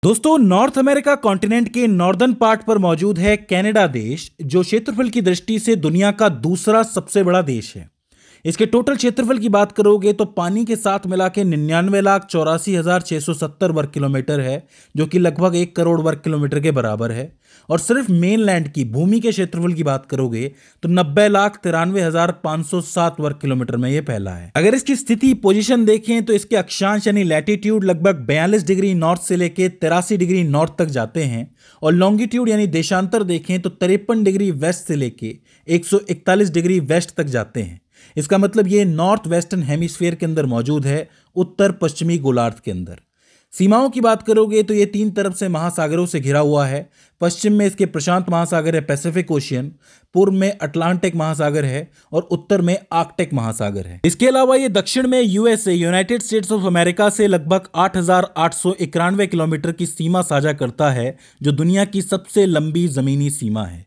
दोस्तों, north America continent के northern part पर मौजूद है कनाडा देश, जो क्षेत्रफल की दृष्टि से दुनिया का दूसरा सबसे बड़ा देश है। इसके टोटल क्षेत्रफल की बात करोगे तो पानी के साथ मिला के 99,84,670 वर्ग किलोमीटर है, जो कि लगभग 1 करोड़ वर्ग किलोमीटर के बराबर है। और सिर्फ मेनलैंड की भूमि के क्षेत्रफल की बात करोगे तो 90,93,507 वर्ग किलोमीटर में यह फैला है। अगर इसकी स्थिति पोजीशन देखें तो इसके अक्षांश यानी लैटिट्यूड लगभग 42 डिग्री नॉर्थ से लेके 83 डिग्री नॉर्थ तक जाते हैं, और लॉन्गिट्यूड यानी देशांतर देखें तो 53 डिग्री वेस्ट से लेके 141 डिग्री वेस्ट तक जाते हैं। इसका मतलब ये नॉर्थ वेस्टर्न हेमिस्फीयर के अंदर मौजूद है, उत्तर पश्चिमी गोलार्ध के अंदर। सीमाओं की बात करोगे तो ये 3 तरफ से महासागरों से घिरा हुआ है। पश्चिम में इसके प्रशांत महासागर है, पैसिफिक ओशियन, पूर्व में अटलांटिक महासागर है, और उत्तर में आर्कटिक महासागर है। इसके अलावा ये दक्षिण में USA United states of America से लगभग 8,891 किलोमीटर की सीमा साझा करता है, जो दुनिया की सबसे लंबी जमीनी सीमा है।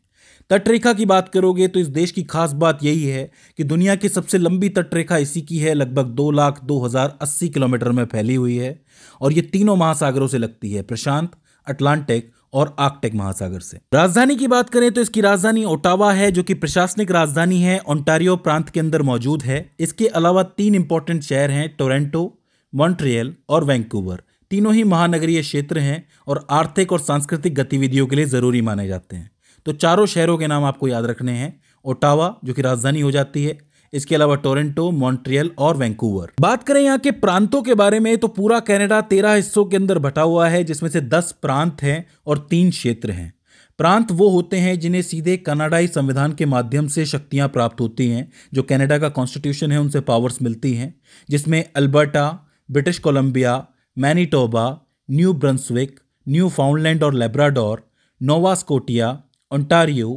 तटरेखा की बात करोगे तो इस देश की खास बात यही है कि दुनिया की सबसे लंबी तटरेखा इसी की है, लगभग 2,02,080 किलोमीटर में फैली हुई है, और ये तीनों महासागरों से लगती है, प्रशांत, अटलांटिक और आर्कटिक महासागर से। राजधानी की बात करें तो इसकी राजधानी ओटावा है, जो कि प्रशासनिक राजधानी है, ओंटारियो प्रांत के अंदर मौजूद है। इसके अलावा 3 इंपॉर्टेंट शहर हैं, टोरंटो, मॉन्ट्रियल और वैंकूवर। तीनों ही महानगरीय क्षेत्र हैं और आर्थिक और सांस्कृतिक गतिविधियों के लिए जरूरी माने जाते हैं। तो चारों शहरों के नाम आपको याद रखने हैं। ओटावा जो कि राजधानी हो जाती है, इसके अलावा टोरंटो, मॉन्ट्रियल और वैंकूवर। बात करें यहाँ के प्रांतों के बारे में तो पूरा कनाडा 13 हिस्सों के अंदर बटा हुआ है, जिसमें से 10 प्रांत हैं और 3 क्षेत्र हैं। प्रांत वो होते हैं जिन्हें सीधे कनाडाई संविधान के माध्यम से शक्तियां प्राप्त होती हैं, जो कनाडा का कॉन्स्टिट्यूशन है उनसे पावर्स मिलती हैं, जिसमें Alberta, British Columbia, Manitoba, New Brunswick, Newfoundland और Labrador, Nova Scotia, Ontario,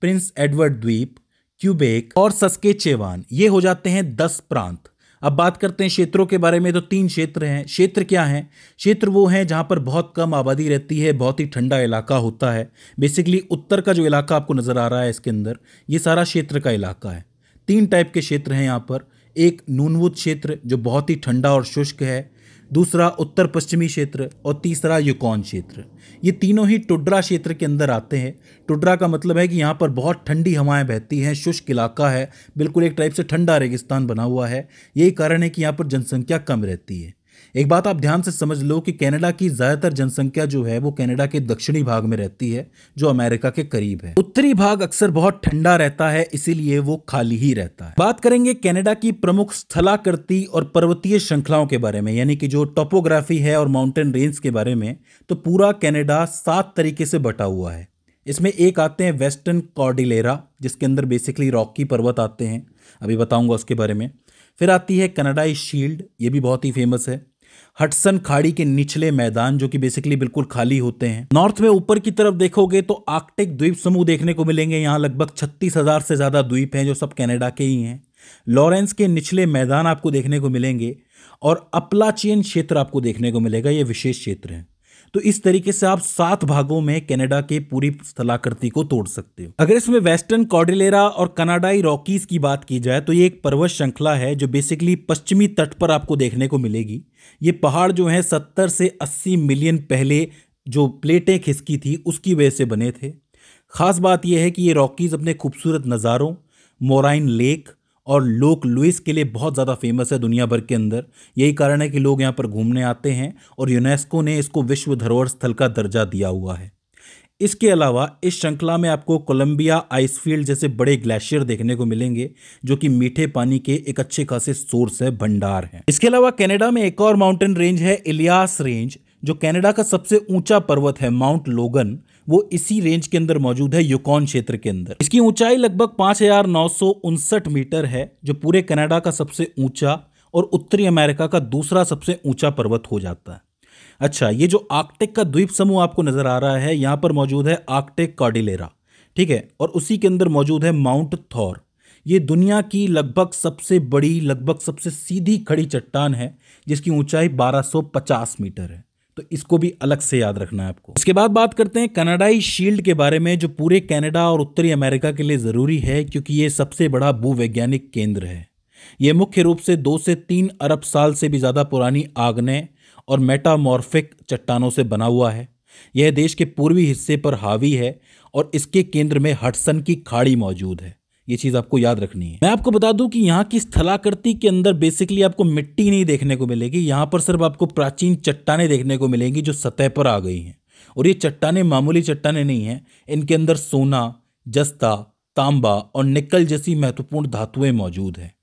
Prince Edward द्वीप, क्यूबेक और सस्केचेवान। ये हो जाते हैं 10 प्रांत। अब बात करते हैं क्षेत्रों के बारे में तो 3 क्षेत्र हैं। क्षेत्र क्या हैं? क्षेत्र वो हैं जहां पर बहुत कम आबादी रहती है, बहुत ही ठंडा इलाका होता है। बेसिकली उत्तर का जो इलाका आपको नजर आ रहा है इसके अंदर, ये सारा क्षेत्र का इलाका है। 3 टाइप के क्षेत्र हैं यहाँ पर। एक नूनवुड क्षेत्र जो बहुत ही ठंडा और शुष्क है, दूसरा उत्तर पश्चिमी क्षेत्र, और तीसरा युकॉन क्षेत्र। ये तीनों ही टुड्रा क्षेत्र के अंदर आते हैं। टुड्रा का मतलब है कि यहाँ पर बहुत ठंडी हवाएं बहती हैं, शुष्क इलाका है, बिल्कुल एक टाइप से ठंडा रेगिस्तान बना हुआ है। यही कारण है कि यहाँ पर जनसंख्या कम रहती है। एक बात आप ध्यान से समझ लो कि कनाडा की ज्यादातर जनसंख्या जो है वो कनाडा के दक्षिणी भाग में रहती है, जो अमेरिका के करीब है। उत्तरी भाग अक्सर बहुत ठंडा रहता है, इसीलिए वो खाली ही रहता है। बात करेंगे कनाडा की प्रमुख स्थलाकृति और पर्वतीय श्रृंखलाओं के बारे में, यानी कि जो टोपोग्राफी है और माउंटेन रेंज के बारे में, तो पूरा कनाडा 7 तरीके से बटा हुआ है। इसमें एक आते हैं वेस्टर्न कॉर्डिलेरा, जिसके अंदर बेसिकली रॉकी पर्वत आते हैं, अभी बताऊंगा उसके बारे में। फिर आती है कनाडाई शील्ड, ये भी बहुत ही फेमस है। हडसन खाड़ी के निचले मैदान जो कि बेसिकली बिल्कुल खाली होते हैं। नॉर्थ में ऊपर की तरफ देखोगे तो आर्कटिक द्वीप समूह देखने को मिलेंगे। यहाँ लगभग 36,000 से ज्यादा द्वीप हैं, जो सब कनाडा के ही हैं। लॉरेंस के निचले मैदान आपको देखने को मिलेंगे, और अपलाचियन क्षेत्र आपको देखने को मिलेगा। ये विशेष क्षेत्र है। तो इस तरीके से आप 7 भागों में कनाडा के पूरी स्थलाकृति को तोड़ सकते हो। अगर इसमें वेस्टर्न कॉर्डिलेरा और कनाडाई रॉकीज की बात की जाए तो ये एक पर्वत श्रृंखला है जो बेसिकली पश्चिमी तट पर आपको देखने को मिलेगी। ये पहाड़ जो है 70 से 80 मिलियन पहले जो प्लेटें खिसकी थी उसकी वजह से बने थे। खास बात यह है कि ये रॉकीज अपने खूबसूरत नज़ारों, मोराइन लेक और लोक लुइस के लिए बहुत ज़्यादा फेमस है दुनिया भर के अंदर। यही कारण है कि लोग यहाँ पर घूमने आते हैं, और यूनेस्को ने इसको विश्व धरोहर स्थल का दर्जा दिया हुआ है। इसके अलावा इस श्रृंखला में आपको कोलंबिया आइसफील्ड जैसे बड़े ग्लेशियर देखने को मिलेंगे, जो कि मीठे पानी के एक अच्छे खासे सोर्स है, भंडार है। इसके अलावा कनाडा में एक और माउंटेन रेंज है, इलियास रेंज, जो कनाडा का सबसे ऊंचा पर्वत है, माउंट लोगन, वो इसी रेंज के अंदर मौजूद है, युकॉन क्षेत्र के अंदर। इसकी ऊंचाई लगभग 5,959 मीटर है, जो पूरे कनाडा का सबसे ऊंचा और उत्तरी अमेरिका का दूसरा सबसे ऊंचा पर्वत हो जाता है। अच्छा, ये जो आर्कटिक का द्वीप समूह आपको नजर आ रहा है, यहाँ पर मौजूद है आर्कटिक कॉर्डिलेरा, ठीक है, और उसी के अंदर मौजूद है माउंट थॉर। ये दुनिया की लगभग सबसे बड़ी, लगभग सबसे सीधी खड़ी चट्टान है, जिसकी ऊंचाई 1250 मीटर है। तो इसको भी अलग से याद रखना है आपको। इसके बाद बात करते हैं कनाडाई शील्ड के बारे में, जो पूरे कनाडा और उत्तरी अमेरिका के लिए जरूरी है, क्योंकि ये सबसे बड़ा भूवैज्ञानिक केंद्र है। ये मुख्य रूप से 2 से 3 अरब साल से भी ज्यादा पुरानी आग्नेय और मेटामॉर्फिक चट्टानों से बना हुआ है। यह देश के पूर्वी हिस्से पर हावी है और इसके केंद्र में हडसन की खाड़ी मौजूद है। ये चीज़ आपको याद रखनी है। मैं आपको बता दूं कि यहाँ की स्थलाकृति के अंदर बेसिकली आपको मिट्टी नहीं देखने को मिलेगी। यहाँ पर सिर्फ आपको प्राचीन चट्टानें देखने को मिलेंगी जो सतह पर आ गई हैं। और ये चट्टानें मामूली चट्टानें नहीं हैं, इनके अंदर सोना, जस्ता, तांबा और निकल जैसी महत्वपूर्ण धातुएं मौजूद हैं।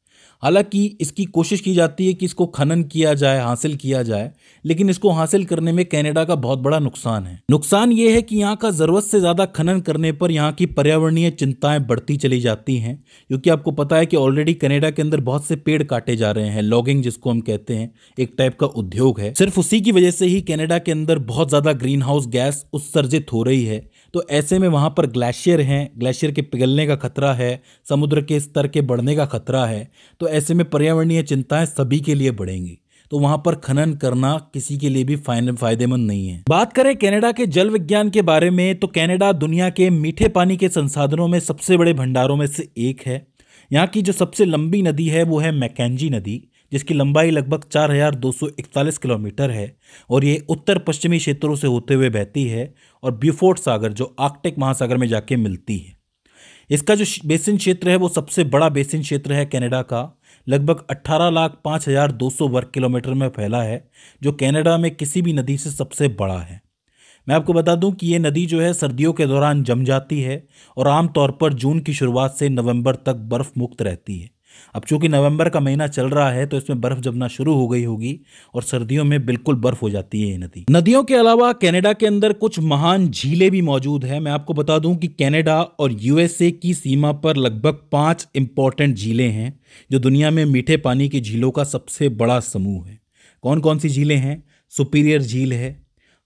हालांकि इसकी कोशिश की जाती है कि इसको खनन किया जाए, हासिल किया जाए, लेकिन इसको हासिल करने में कनाडा का बहुत बड़ा नुकसान है। नुकसान ये है कि यहाँ का ज़रूरत से ज़्यादा खनन करने पर यहाँ की पर्यावरणीय चिंताएं बढ़ती चली जाती हैं, क्योंकि आपको पता है कि ऑलरेडी कनाडा के अंदर बहुत से पेड़ काटे जा रहे हैं। लॉगिंग जिसको हम कहते हैं, एक टाइप का उद्योग है। सिर्फ उसी की वजह से ही कनाडा के अंदर बहुत ज़्यादा ग्रीन हाउस गैस उत्सर्जित हो रही है। तो ऐसे में वहाँ पर ग्लेशियर हैं, ग्लेशियर के पिघलने का खतरा है, समुद्र के स्तर के बढ़ने का खतरा है। तो ऐसे में पर्यावरणीय चिंताएं सभी के लिए बढ़ेंगी। तो वहां पर खनन करना किसी के लिए भी फायदेमंद नहीं है। बात करें कनाडा के जल विज्ञान के बारे में, तो कनाडा दुनिया के मीठे पानी के संसाधनों में सबसे बड़े भंडारों में से एक है। यहाँ की जो सबसे लंबी नदी है वो है मैकेंजी नदी, जिसकी लंबाई लगभग 4241 किलोमीटर है और ये उत्तर पश्चिमी क्षेत्रों से होते हुए बहती है और ब्यूफोर्ट सागर जो आर्कटिक महासागर में जाके मिलती है। इसका जो बेसिन क्षेत्र है वो सबसे बड़ा बेसिन क्षेत्र है कनाडा का, लगभग 18,05,200 वर्ग किलोमीटर में फैला है, जो कनाडा में किसी भी नदी से सबसे बड़ा है। मैं आपको बता दूं कि ये नदी जो है सर्दियों के दौरान जम जाती है और आमतौर पर जून की शुरुआत से नवंबर तक बर्फ मुक्त रहती है। अब चूंकि नवंबर का महीना चल रहा है तो इसमें बर्फ जमना शुरू हो गई होगी और सर्दियों में बिल्कुल बर्फ हो जाती है ये नदी। नदियों के अलावा कनाडा के अंदर कुछ महान झीलें भी मौजूद है। मैं आपको बता दूं कि कनाडा और यूएसए की सीमा पर लगभग 5 इंपॉर्टेंट झीलें हैं, जो दुनिया में मीठे पानी की झीलों का सबसे बड़ा समूह है। कौन कौन सी झीलें हैं? सुपीरियर झील है,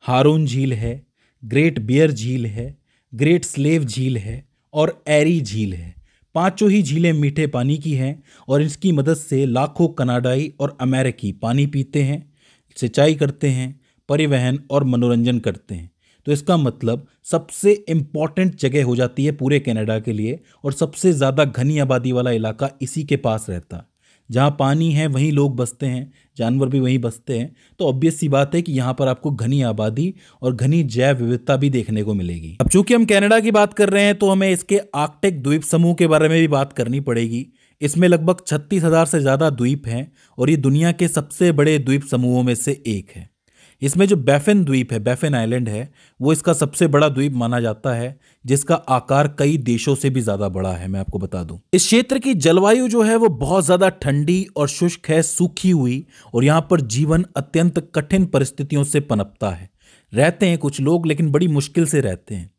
हारून झील है, ग्रेट बियर झील है, ग्रेट स्लेव झील है और एरी झील है। पांचों ही झीलें मीठे पानी की हैं और इसकी मदद से लाखों कनाडाई और अमेरिकी पानी पीते हैं, सिंचाई करते हैं, परिवहन और मनोरंजन करते हैं। तो इसका मतलब सबसे इम्पॉर्टेंट जगह हो जाती है पूरे कनाडा के लिए और सबसे ज़्यादा घनी आबादी वाला इलाका इसी के पास रहता है। जहाँ पानी है वहीं लोग बसते हैं, जानवर भी वहीं बसते हैं। तो ऑब्वियस सी बात है कि यहाँ पर आपको घनी आबादी और घनी जैव विविधता भी देखने को मिलेगी। अब चूंकि हम कनाडा की बात कर रहे हैं तो हमें इसके आर्कटिक द्वीप समूह के बारे में भी बात करनी पड़ेगी। इसमें लगभग 36,000 से ज़्यादा द्वीप हैं और ये दुनिया के सबसे बड़े द्वीप समूहों में से एक है। इसमें जो बैफिन द्वीप है, बैफिन आइलैंड है, वो इसका सबसे बड़ा द्वीप माना जाता है, जिसका आकार कई देशों से भी ज़्यादा बड़ा है। मैं आपको बता दूं, इस क्षेत्र की जलवायु जो है वो बहुत ज़्यादा ठंडी और शुष्क है, सूखी हुई, और यहाँ पर जीवन अत्यंत कठिन परिस्थितियों से पनपता है। रहते हैं कुछ लोग, लेकिन बड़ी मुश्किल से रहते हैं।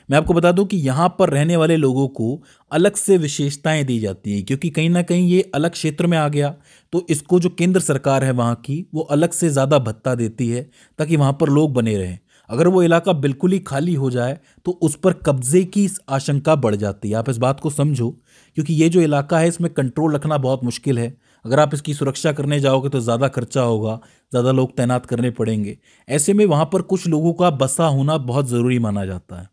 मैं आपको बता दूं कि यहाँ पर रहने वाले लोगों को अलग से विशेषताएं दी जाती हैं, क्योंकि कहीं ना कहीं ये अलग क्षेत्र में आ गया, तो इसको जो केंद्र सरकार है वहाँ की, वो अलग से ज़्यादा भत्ता देती है ताकि वहाँ पर लोग बने रहें। अगर वो इलाका बिल्कुल ही खाली हो जाए तो उस पर कब्जे की आशंका बढ़ जाती है। आप इस बात को समझो, क्योंकि ये जो इलाका है इसमें कंट्रोल रखना बहुत मुश्किल है। अगर आप इसकी सुरक्षा करने जाओगे तो ज़्यादा खर्चा होगा, ज़्यादा लोग तैनात करने पड़ेंगे। ऐसे में वहाँ पर कुछ लोगों का बसा होना बहुत ज़रूरी माना जाता है।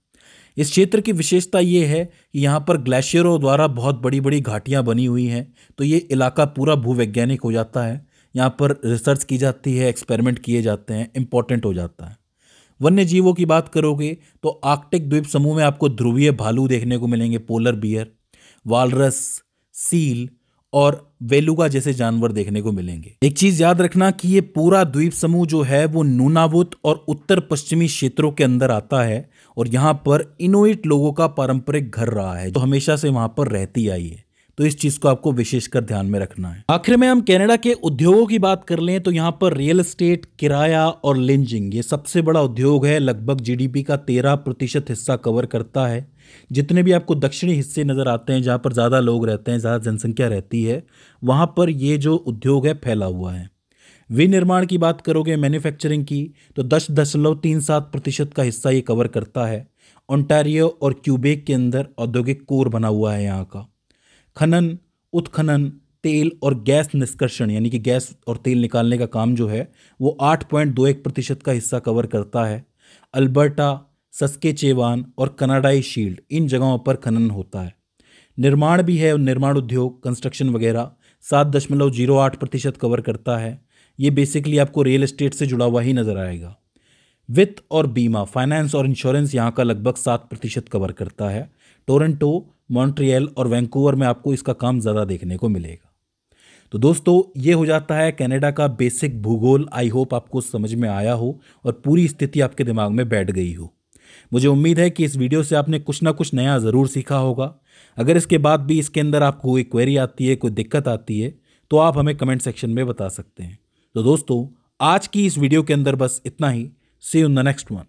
इस क्षेत्र की विशेषता ये है कि यहाँ पर ग्लेशियरों द्वारा बहुत बड़ी बड़ी घाटियाँ बनी हुई हैं, तो ये इलाका पूरा भूवैज्ञानिक हो जाता है। यहाँ पर रिसर्च की जाती है, एक्सपेरिमेंट किए जाते हैं, इंपॉर्टेंट हो जाता है। वन्य जीवों की बात करोगे तो आर्कटिक द्वीप समूह में आपको ध्रुवीय भालू देखने को मिलेंगे, पोलर बियर, वालरस, सील और बेलुगा जैसे जानवर देखने को मिलेंगे। एक चीज याद रखना कि ये पूरा द्वीप समूह जो है वो नूनावुत और उत्तर पश्चिमी क्षेत्रों के अंदर आता है और यहाँ पर इनुइट लोगों का पारंपरिक घर रहा है, जो हमेशा से वहां पर रहती आई है। तो इस चीज को आपको विशेषकर ध्यान में रखना है। आखिर में हम कनाडा के उद्योगों की बात कर लें तो यहाँ पर रियल एस्टेट, किराया और लिंचिंग ये सबसे बड़ा उद्योग है। लगभग जीडीपी का 13% हिस्सा कवर करता है। जितने भी आपको दक्षिणी हिस्से नजर आते हैं जहाँ पर ज़्यादा लोग रहते हैं, ज़्यादा जनसंख्या रहती है, वहाँ पर ये जो उद्योग है फैला हुआ है। विनिर्माण की बात करोगे, मैन्युफैक्चरिंग की, तो 10.37% का हिस्सा ये कवर करता है। ओंटारियो और क्यूबेक के अंदर औद्योगिक कोर बना हुआ है यहाँ का। खनन, उत्खनन, तेल और गैस निष्कर्षण यानी कि गैस और तेल निकालने का काम जो है वो 8.21% का हिस्सा कवर करता है। अल्बर्टा, सस्केचेवान और कनाडाई शील्ड, इन जगहों पर खनन होता है। निर्माण भी है, निर्माण उद्योग, कंस्ट्रक्शन वगैरह 7.08% कवर करता है। ये बेसिकली आपको रियल एस्टेट से जुड़ा हुआ ही नजर आएगा। वित्त और बीमा, फाइनेंस और इंश्योरेंस यहाँ का लगभग 7% कवर करता है। टोरंटो, मॉन्ट्रियल और वैंकूवर में आपको इसका काम ज़्यादा देखने को मिलेगा। तो दोस्तों, ये हो जाता है कनाडा का बेसिक भूगोल। आई होप आपको समझ में आया हो और पूरी स्थिति आपके दिमाग में बैठ गई हो। मुझे उम्मीद है कि इस वीडियो से आपने कुछ ना कुछ नया ज़रूर सीखा होगा। अगर इसके बाद भी इसके अंदर आपको कोई क्वेरी आती है, कोई दिक्कत आती है, तो आप हमें कमेंट सेक्शन में बता सकते हैं। तो दोस्तों, आज की इस वीडियो के अंदर बस इतना ही। See you in the next one.